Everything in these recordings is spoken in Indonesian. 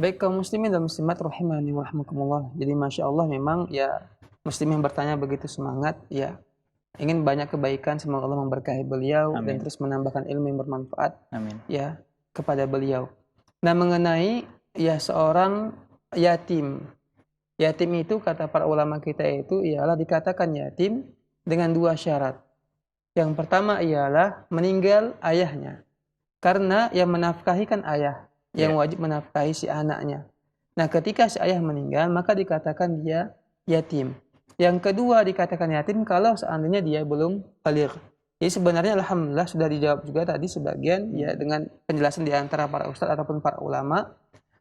Baik kaum muslimin dan muslimat rahimani wa rahmakumullah. Jadi Masya Allah memang ya muslim yang bertanya begitu semangat ya. Ingin banyak kebaikan, semoga Allah memberkahi beliau dan Amin. terus menambahkan ilmu yang bermanfaat Amin. ya kepada beliau. Nah, mengenai ya seorang yatim. Yatim itu kata para ulama kita itu ialah dikatakan yatim dengan dua syarat. Yang pertama ialah meninggal ayahnya. Karena yang menafkahi kan ayah, yang wajib menafkahi si anaknya. Nah, ketika si ayah meninggal, maka dikatakan dia yatim. Yang kedua dikatakan yatim kalau seandainya dia belum baligh. Jadi sebenarnya alhamdulillah sudah dijawab juga tadi sebagian ya dengan penjelasan di antara para ustadz ataupun para ulama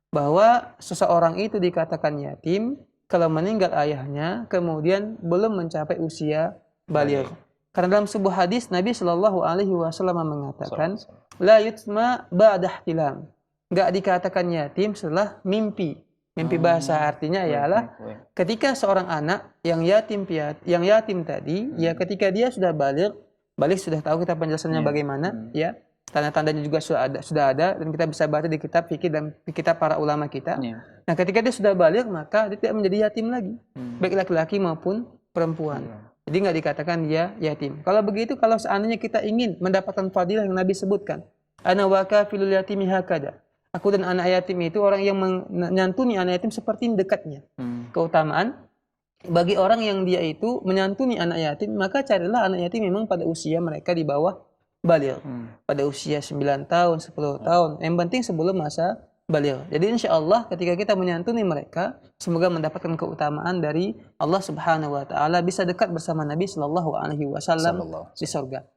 bahwa seseorang itu dikatakan yatim kalau meninggal ayahnya kemudian belum mencapai usia baligh. Karena dalam sebuah hadis Nabi Shallallahu Alaihi Wasallam mengatakan, la yutma ba'da ihtilam. Enggak dikatakan yatim setelah mimpi. Mimpi bahasa artinya ialah ketika seorang anak yang yatim tadi, ya ketika dia sudah balik sudah tahu kita penjelasannya bagaimana, ya tanda-tandanya juga sudah ada dan kita bisa baca di kitab fikih dan di kitab para ulama kita. Nah, ketika dia sudah balik maka dia tidak menjadi yatim lagi, baik laki-laki maupun perempuan. Jadi nggak dikatakan dia yatim. Kalau begitu, kalau seandainya kita ingin mendapatkan fadilah yang Nabi sebutkan, ana wa kafilul yatimi hakada. Aku dan anak yatim itu orang yang menyantuni anak yatim seperti dekatnya. Keutamaan bagi orang yang dia itu menyantuni anak yatim, maka carilah anak yatim memang pada usia mereka di bawah baligh. Pada usia 9 tahun, 10 tahun. Yang penting sebelum masa baligh. Jadi insya Allah ketika kita menyantuni mereka, semoga mendapatkan keutamaan dari Allah Subhanahu wa taala, bisa dekat bersama Nabi sallallahu alaihi wasallam di surga.